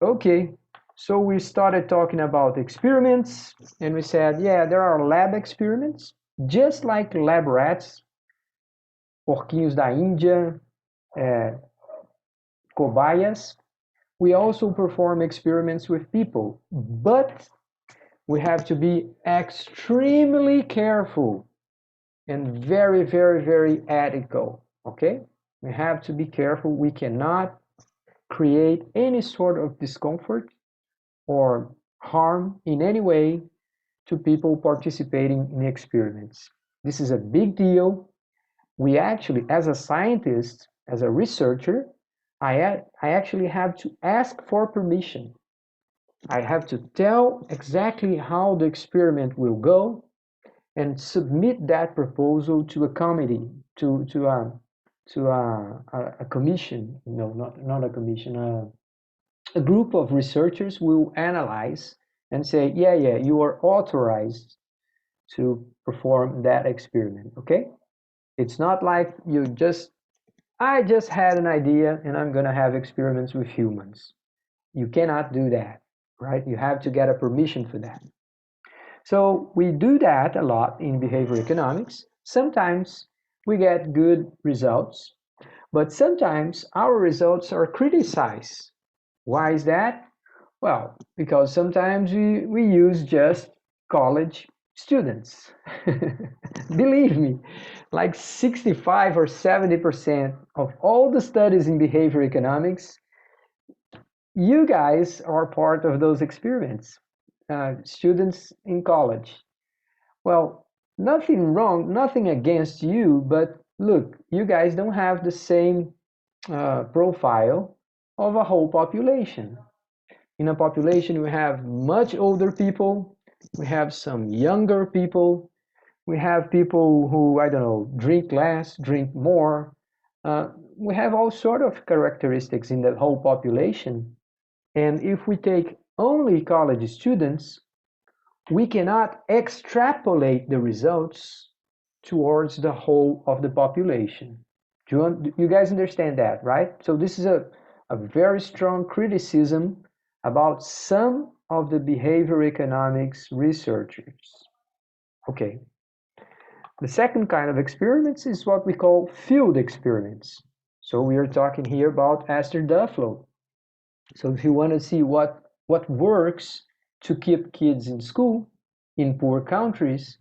Okay, so we started talking about experiments, and we said, yeah, there are lab experiments, just like lab rats, porquinhos da Índia, cobaias. We also perform experiments with people, but we have to be extremely careful and very, very, very ethical, okay? We have to be careful. We cannot create any sort of discomfort or harm in any way to people participating in experiments. This is a big deal. We actually, as a scientist, as a researcher, I actually have to ask for permission. I have to tell exactly how the experiment will go and submit that proposal to a committee, to a commission. No, not a commission. A group of researchers will analyze and say, yeah, yeah, you are authorized to perform that experiment. Okay, it's not like I just had an idea and I'm going to have experiments with humans. You cannot do that, right? You have to get a permission for that. So we do that a lot in behavior economics. Sometimes we get good results, but sometimes our results are criticized. Why is that? Well, because sometimes we use just college students. Believe me, like 65 or 70% of all the studies in behavior economics, you guys are part of those experiments, students in college. Well, nothing wrong, nothing against you, but look, you guys don't have the same profile of a whole population. In a population, we have much older people, we have some younger people, we have people who, I don't know, drink less, drink more. We have all sort of characteristics in the whole population. And if we take only college students, we cannot extrapolate the results towards the whole of the population. You guys understand that, right? So this is a very strong criticism about some of the behavior economics researchers. Okay. The second kind of experiments is what we call field experiments. So we are talking here about Esther Duflo. So if you want to see what works to keep kids in school in poor countries,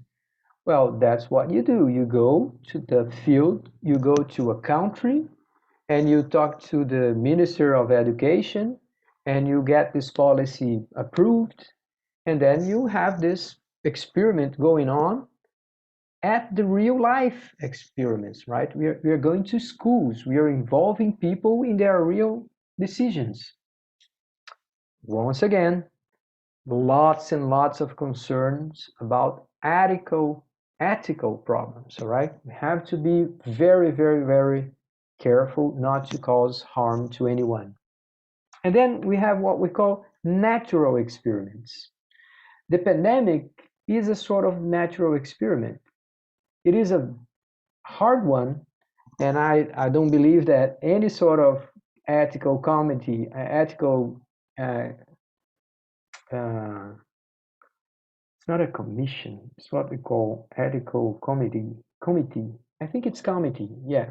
well, that's what you do. You go to the field, you go to a country, and you talk to the Minister of Education, and you get this policy approved, and then you have this experiment going on at the real life experiments, right? We are going to schools, we are involving people in their real decisions. Once again, lots and lots of concerns about ethical problems, all right? We have to be very, very, very careful not to cause harm to anyone. And then we have what we call natural experiments. The pandemic is a sort of natural experiment. It is a hard one, and I don't believe that any sort of ethical committee, ethical uh, uh, it's not a commission. It's what we call ethical committee. Committee. I think it's committee. Yeah.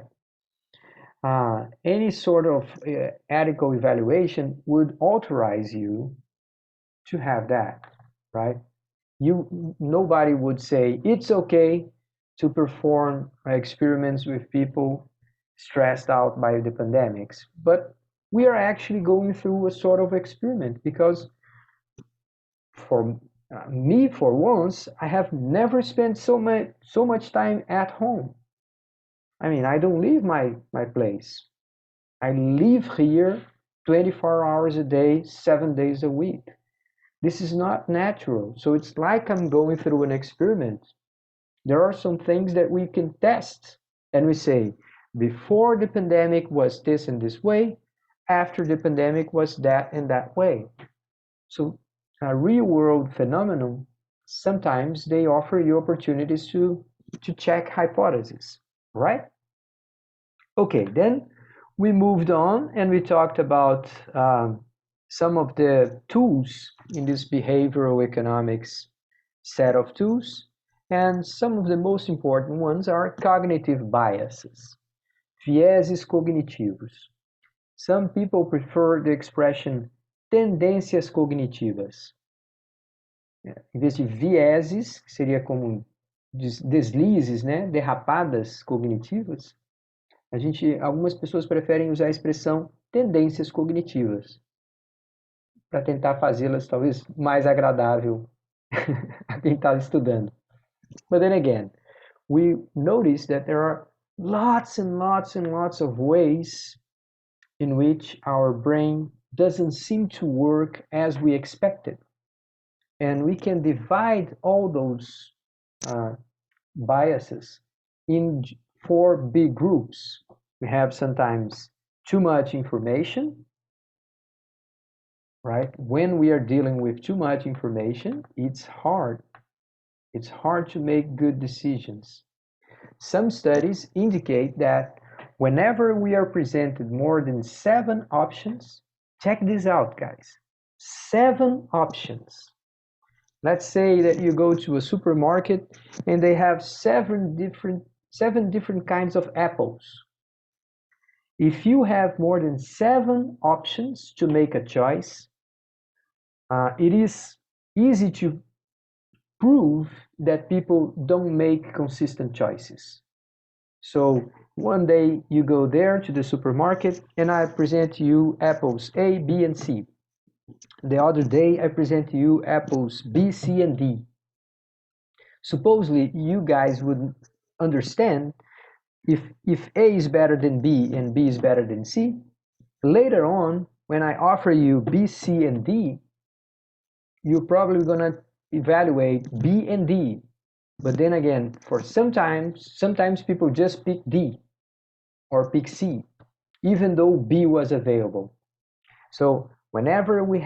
Any sort of ethical evaluation would authorize you to have that, right? Nobody would say it's okay to perform experiments with people stressed out by the pandemics, but we are actually going through a sort of experiment because for me, for once, I have never spent so much time at home. I mean, I don't leave my place. I live here 24 hours a day, 7 days a week. This is not natural. So it's like I'm going through an experiment. There are some things that we can test, and we say, before the pandemic was this and this way, after the pandemic was that and that way. So a real world phenomenon, sometimes they offer you opportunities to check hypotheses, right? Okay, then we moved on and we talked about some of the tools in this behavioral economics set of tools, and some of the most important ones are cognitive biases, vieses cognitivos. Some people prefer the expression tendências cognitivas. Em vez de vieses, que seria como deslizes, né? Derrapadas cognitivas, algumas pessoas preferem usar a expressão tendências cognitivas, para tentar fazê-las talvez mais agradável a quem está estudando. But then again, we notice that there are lots and lots and lots of ways in which our brain doesn't seem to work as we expected. And we can divide all those biases in 4 big groups. We have sometimes too much information, right? When we are dealing with too much information, it's hard. It's hard to make good decisions. Some studies indicate that whenever we are presented more than 7 options, check this out, guys. 7 options. Let's say that you go to a supermarket and they have 7 different kinds of apples. If you have more than 7 options to make a choice, it is easy to prove that people don't make consistent choices. So one day you go there to the supermarket and I present to you apples A, B, and C. The other day I present to you apples B, C, and D. Supposedly you guys would understand if A is better than B and B is better than C. Later on, when I offer you B, C, and D, you're probably gonna evaluate B and D. But then again, for sometimes people just pick D or pick C, even though B was available. So whenever we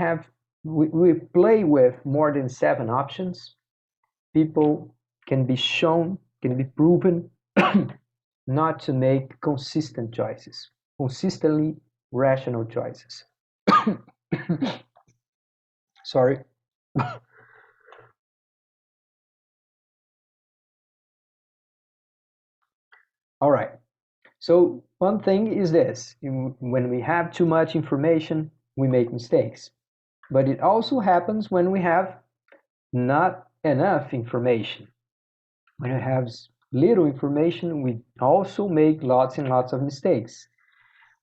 play with more than 7 options, people can be proven not to make consistent choices, consistently rational choices. Sorry. All right. So one thing is this: when we have too much information, we make mistakes. But it also happens when we have not enough information. When we have little information, we also make lots and lots of mistakes.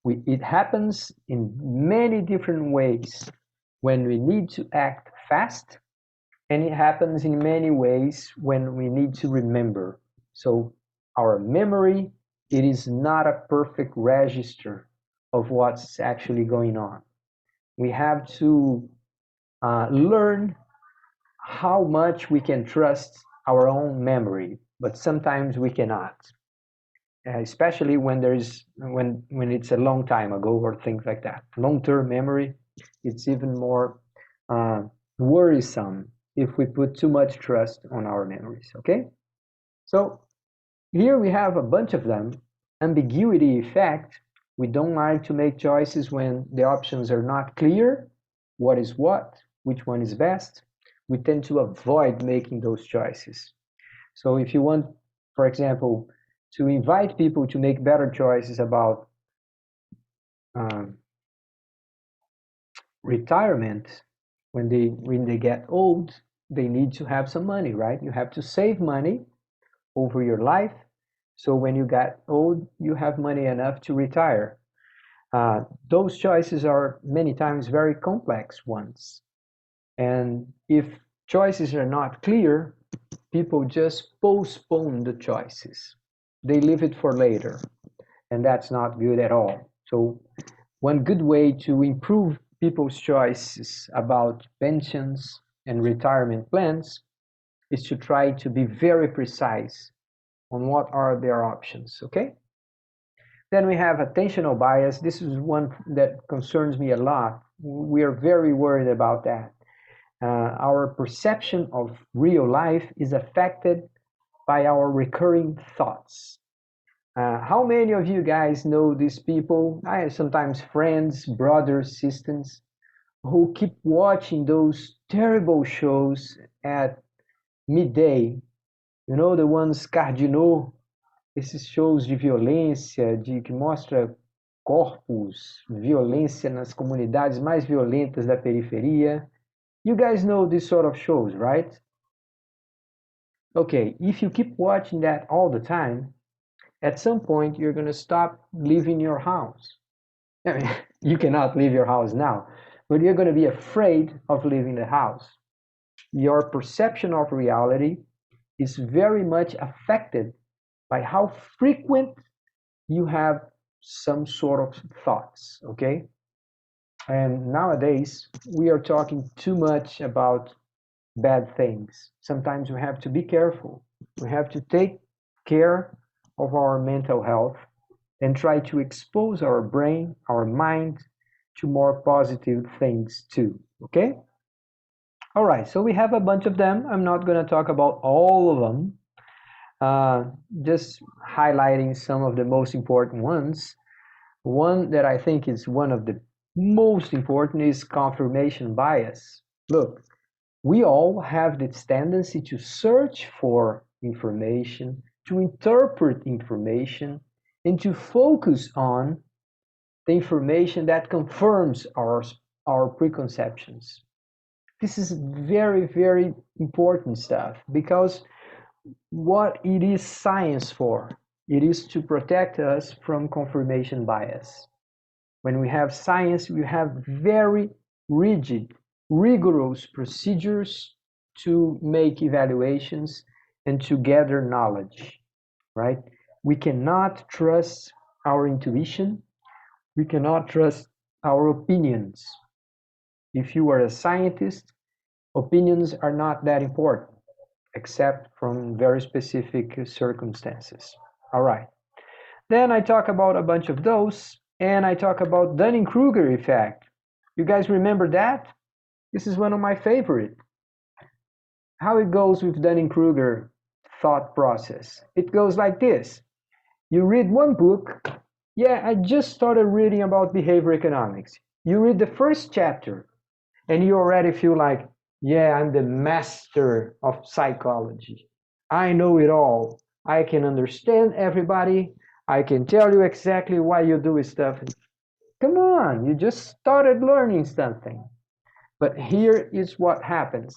It happens in many different ways when we need to act fast, and it happens in many ways when we need to remember. So our memory, it is not a perfect register of what's actually going on. We have to learn how much we can trust our own memory, but sometimes we cannot, especially when it's a long time ago or things like that. Long-term memory, it's even more worrisome if we put too much trust on our memories. Okay, so here we have a bunch of them. Ambiguity effect: we don't like to make choices when the options are not clear. What is what? Which one is best? We tend to avoid making those choices. So if you want, for example, to invite people to make better choices about retirement, when they get old, they need to have some money, right? You have to save money over your life, so when you get old, you have money enough to retire. Those choices are many times very complex ones. And if choices are not clear, people just postpone the choices. They leave it for later, and that's not good at all. So one good way to improve people's choices about pensions and retirement plans is to try to be very precise on what are their options, okay? Then we have attentional bias. This is one that concerns me a lot. We are very worried about that. Our perception of real life is affected by our recurring thoughts. How many of you guys know these people? Sometimes friends, brothers, sisters, who keep watching those terrible shows at midday, you know, the ones Cardinal, esses shows de violência, que mostra corpos, violência nas comunidades mais violentas da periferia. You guys know this sort of shows, right? Okay, if you keep watching that all the time, at some point you're going to stop leaving your house. I mean, you cannot leave your house now, but you're going to be afraid of leaving the house. Your perception of reality is very much affected by how frequent you have some sort of thoughts, okay? And nowadays, we are talking too much about bad things. Sometimes we have to be careful. We have to take care of our mental health and try to expose our brain, our mind, to more positive things too, okay? All right, so we have a bunch of them. I'm not going to talk about all of them, just highlighting some of the most important ones. One that I think is one of the most important is confirmation bias. Look, we all have this tendency to search for information, to interpret information, and to focus on the information that confirms our preconceptions. This is very, very important stuff because what it is science for, it is to protect us from confirmation bias. When we have science, we have very rigid, rigorous procedures to make evaluations and to gather knowledge, right? We cannot trust our intuition. We cannot trust our opinions. If you are a scientist, opinions are not that important, except from very specific circumstances. All right. Then I talk about a bunch of those, and I talk about Dunning-Kruger effect. You guys remember that? This is one of my favorite. How it goes with Dunning-Kruger thought process. It goes like this. You read one book. Yeah, I just started reading about behavior economics. You read the first chapter, and you already feel like, yeah, I'm the master of psychology. I know it all. I can understand everybody. I can tell you exactly why you do stuff. Come on, you just started learning something. But here is what happens.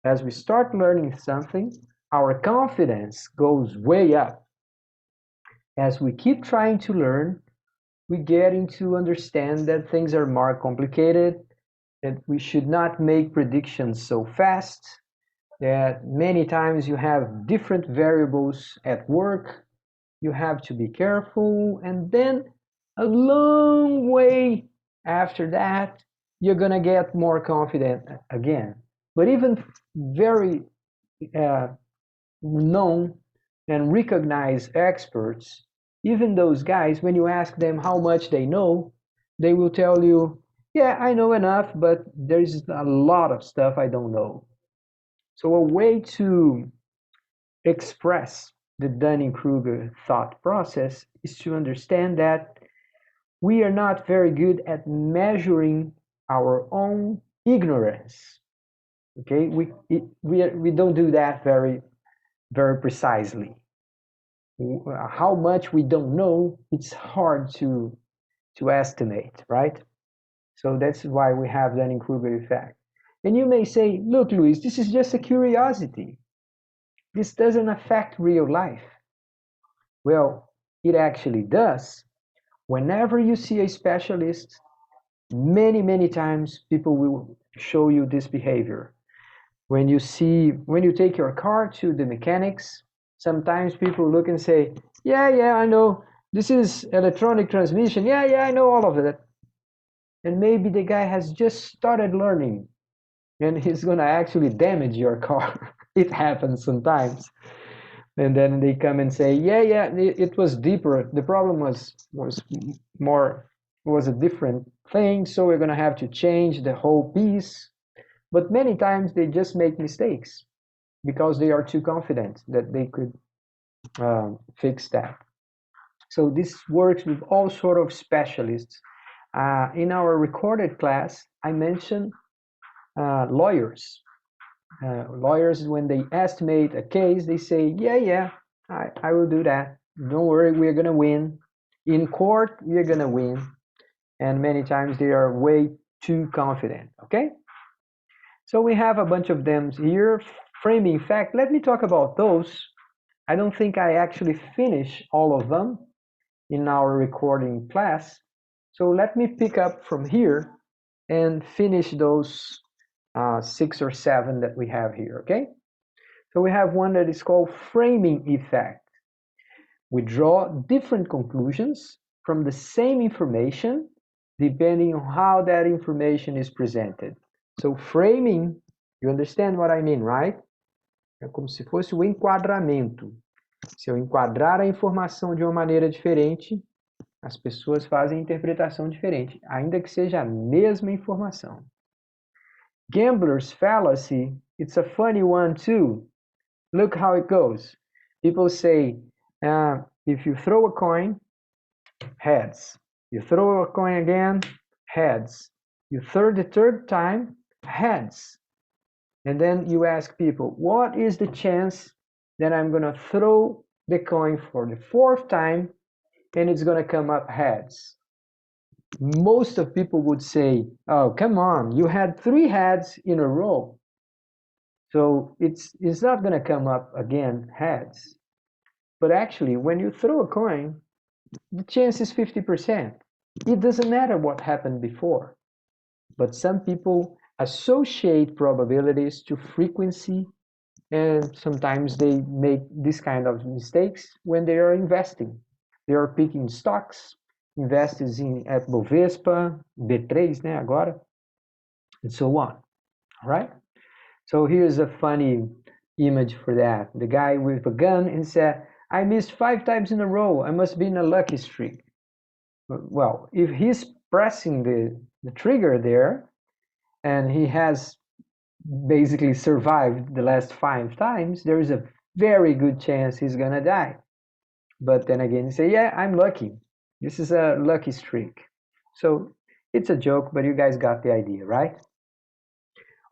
As we start learning something, our confidence goes way up. As we keep trying to learn, we get into understand that things are more complicated, that we should not make predictions so fast, that many times you have different variables at work, you have to be careful, and then a long way after that, you're gonna get more confident again. But even very uh, known and recognized experts, even those guys, when you ask them how much they know, they will tell you, yeah, I know enough, but there's a lot of stuff I don't know. So a way to express the Dunning-Kruger thought process is to understand that we are not very good at measuring our own ignorance. Okay, we don't do that very precisely. How much we don't know, it's hard to estimate, right? So that's why we have Dunning-Kruger effect. And you may say, look, Luis, this is just a curiosity. This doesn't affect real life. Well, it actually does. Whenever you see a specialist, many times people will show you this behavior. When you take your car to the mechanics, sometimes people look and say, yeah, I know, this is electronic transmission. Yeah, I know all of it. And maybe the guy has just started learning and he's gonna actually damage your car. It happens sometimes. And then they come and say, yeah, it was deeper. The problem was more was a different thing, so we're gonna have to change the whole piece. But many times they just make mistakes because they are too confident that they could fix that. So this works with all sort of specialists. In our recorded class, I mentioned lawyers. Lawyers, when they estimate a case, they say, yeah, I will do that. Don't worry, we're going to win. In court, we're going to win. And many times they are way too confident, okay? So we have a bunch of them here. Framing fact, let me talk about those. I don't think I actually finished all of them in our recording class. So let me pick up from here and finish those 6 or 7 that we have here, okay? So we have one that is called framing effect. We draw different conclusions from the same information depending on how that information is presented. So framing, you understand what I mean, right? É como se fosse o enquadramento. Se eu enquadrar a informação de uma maneira diferente, as pessoas fazem interpretação diferente, ainda que seja a mesma informação. Gambler's fallacy, it's a funny one too. Look how it goes. People say, if you throw a coin, heads. You throw a coin again, heads. You throw the third time, heads. And then you ask people, what is the chance that I'm going to throw the coin for the 4th time and it's going to come up heads? Most of people would say, oh, come on, you had 3 heads in a row. So it's not going to come up again heads. But actually, when you throw a coin, the chance is 50%. It doesn't matter what happened before. But some people associate probabilities to frequency, and sometimes they make this kind of mistakes when they are investing. They are picking stocks, invests at Bovespa, B3, né, agora, and so on. All right? So here's a funny image for that. The guy with a gun and said, I missed 5 times in a row. I must be in a lucky streak. Well, if he's pressing the trigger there and he has basically survived the last 5 times, there is a very good chance he's gonna die. But then again, you say, yeah, I'm lucky. This is a lucky streak. So it's a joke, but you guys got the idea, right?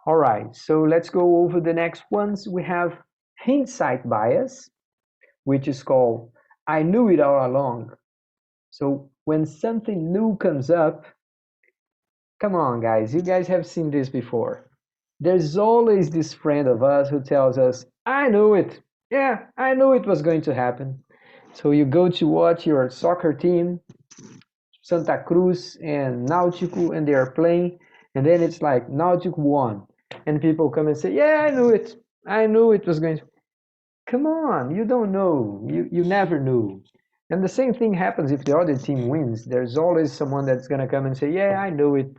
All right, so let's go over the next ones. We have hindsight bias, which is called I knew it all along. So when something new comes up, come on, guys, you guys have seen this before. There's always this friend of us who tells us, I knew it. Yeah, I knew it was going to happen. So you go to watch your soccer team, Santa Cruz and Náutico, and they are playing, and then it's like Náutico won. And people come and say, yeah, I knew it. I knew it was going to. Come on, you don't know. You never knew. And the same thing happens if the other team wins. There's always someone that's going to come and say, yeah, I knew it.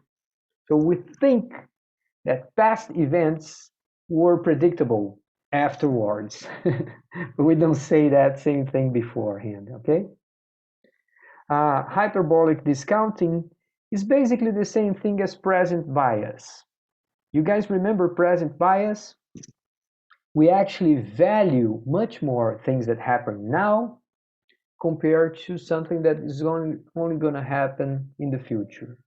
So we think that past events were predictable afterwards. But we don't say that same thing beforehand, okay? Hyperbolic discounting is basically the same thing as present bias. You guys remember present bias? We actually value much more things that happen now compared to something that is only going to happen in the future.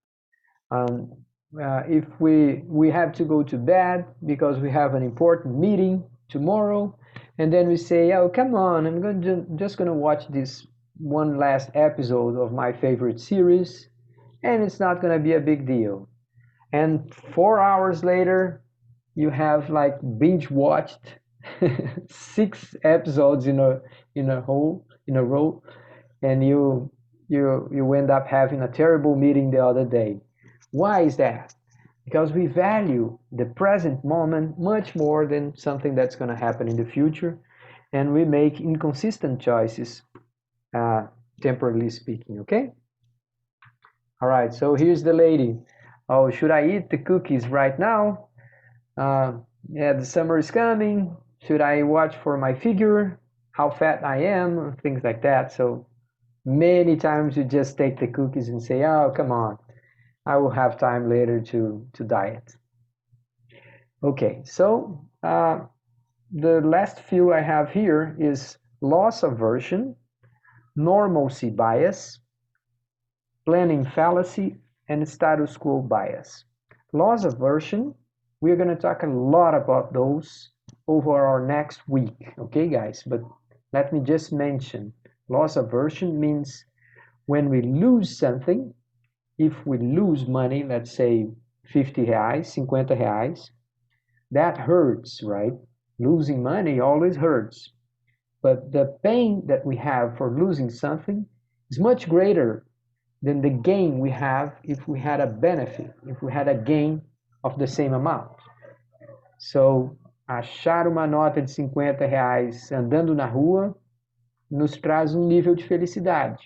If we have to go to bed because we have an important meeting tomorrow, and then we say, oh, come on, I'm just going to watch this one last episode of my favorite series, and it's not going to be a big deal. And 4 hours later, you have like binge watched 6 episodes in a row, and you end up having a terrible meeting the other day. Why is that? Because we value the present moment much more than something that's going to happen in the future, and we make inconsistent choices, temporarily speaking, okay? All right, so here's the lady. Oh, should I eat the cookies right now? Yeah, the summer is coming. Should I watch for my figure? How fat I am? Things like that. So many times you just take the cookies and say, oh, come on. I will have time later to diet. Okay, so the last few I have here is loss aversion, normalcy bias, planning fallacy, and status quo bias. Loss aversion, we're going to talk a lot about those over our next week, okay guys? But let me just mention, loss aversion means when we lose something, if we lose money, let's say 50 reais, 50 reais, that hurts, right? Losing money always hurts. But the pain that we have for losing something is much greater than the gain we have if we had a benefit, if we had a gain of the same amount. So, achar uma nota de 50 reais andando na rua nos traz um nível de felicidade.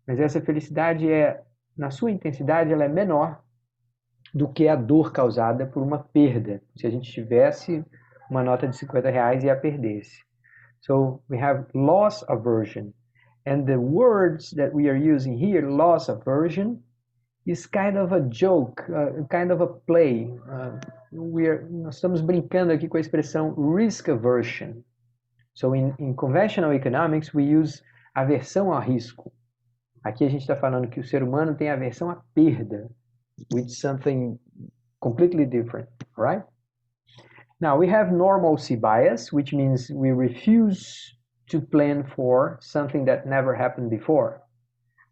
Mas essa felicidade na sua intensidade, ela é menor do que a dor causada por uma perda. Se a gente tivesse uma nota de 50 reais e a perdesse. So we have loss aversion. And the words that we are using here, loss aversion, is kind of a joke, kind of a play. Nós estamos brincando aqui com a expressão risk aversion. So in conventional economics, we use aversão ao risco. Aqui a gente está falando que o ser humano tem aversão à perda, which is something completely different, right? Now we have normalcy bias, which means we refuse to plan for something that never happened before.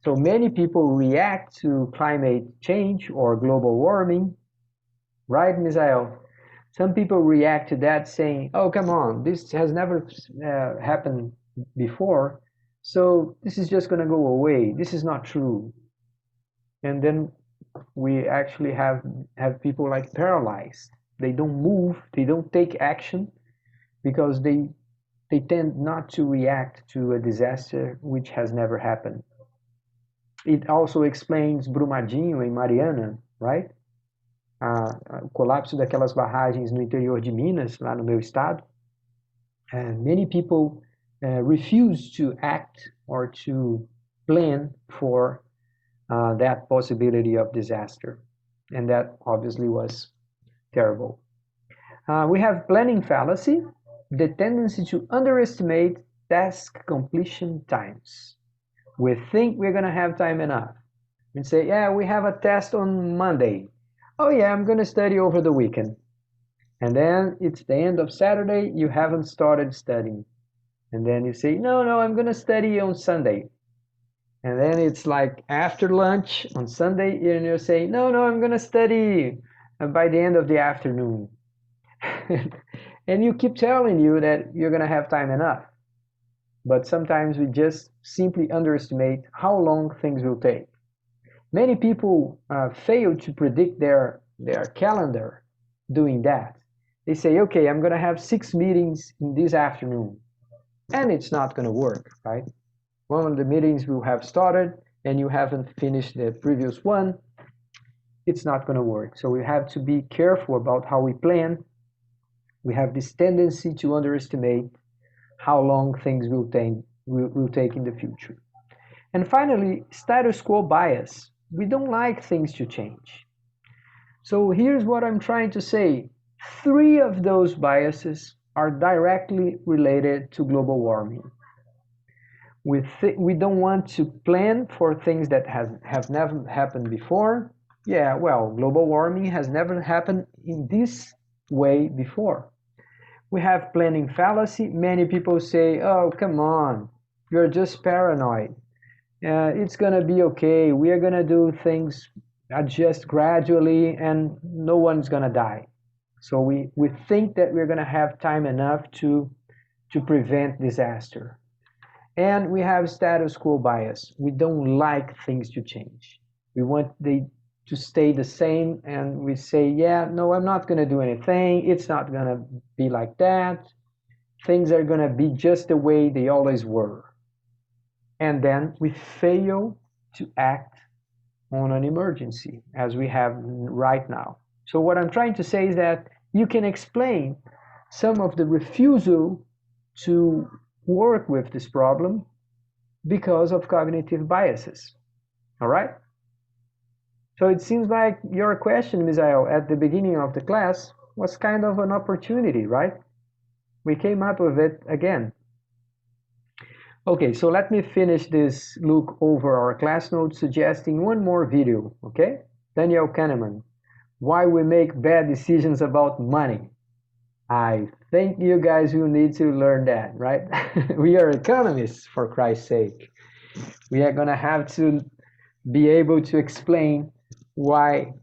So many people react to climate change or global warming, right, Misael? Some people react to that saying, oh, come on, this has never happened before, so this is just going to go away. This is not true. And then we actually have people like paralyzed. They don't move, they don't take action because they tend not to react to a disaster which has never happened. It also explains Brumadinho em Mariana, right? O colapso daquelas barragens no interior de Minas, lá no meu estado. And many people refuse to act or to plan for that possibility of disaster. And that obviously was terrible. We have planning fallacy, the tendency to underestimate task completion times. We think we're going to have time enough. We say, yeah, we have a test on Monday. Oh yeah, I'm going to study over the weekend. And then it's the end of Saturday, you haven't started studying. And then you say, no, I'm going to study on Sunday. And then it's like after lunch on Sunday, and you say, no, I'm going to study by the end of the afternoon. And you keep telling you that you're going to have time enough. But sometimes we just simply underestimate how long things will take. Many people fail to predict their calendar doing that. They say, okay, I'm going to have 6 meetings in this afternoon. And it's not going to work, right? One of the meetings will have started and you haven't finished the previous one. It's not going to work. So we have to be careful about how we plan. We have this tendency to underestimate how long things will take in the future. And finally, status quo bias. We don't like things to change. So here's what I'm trying to say. 3 of those biases are directly related to global warming. We don't want to plan for things that have never happened before. Yeah, well, global warming has never happened in this way before. We have planning fallacy. Many people say, oh, come on, you're just paranoid. It's going to be okay. We are going to do things adjust gradually and no one's going to die. So we think that we're going to have time enough to prevent disaster. And we have status quo bias. We don't like things to change. We want to stay the same, and we say, yeah, no, I'm not going to do anything. It's not going to be like that. Things are going to be just the way they always were. And then we fail to act on an emergency as we have right now. So what I'm trying to say is that you can explain some of the refusal to work with this problem because of cognitive biases. All right? So it seems like your question, Misael, at the beginning of the class was kind of an opportunity, right? We came up with it again. Okay, so let me finish this look over our class notes, suggesting one more video, okay? Daniel Kahneman, why we make bad decisions about money. I think you guys will need to learn that, right? We are economists, for Christ's sake. We are going to have to be able to explain why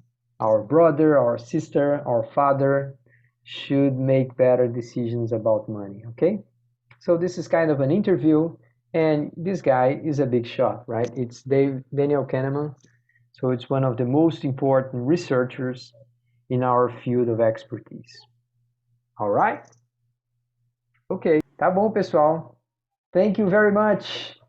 our brother, our sister, our father should make better decisions about money, okay? So this is kind of an interview, and this guy is a big shot, right? It's Daniel Kahneman, so it's one of the most important researchers in our field of expertise. All right? Ok, tá bom, pessoal. Thank you very much.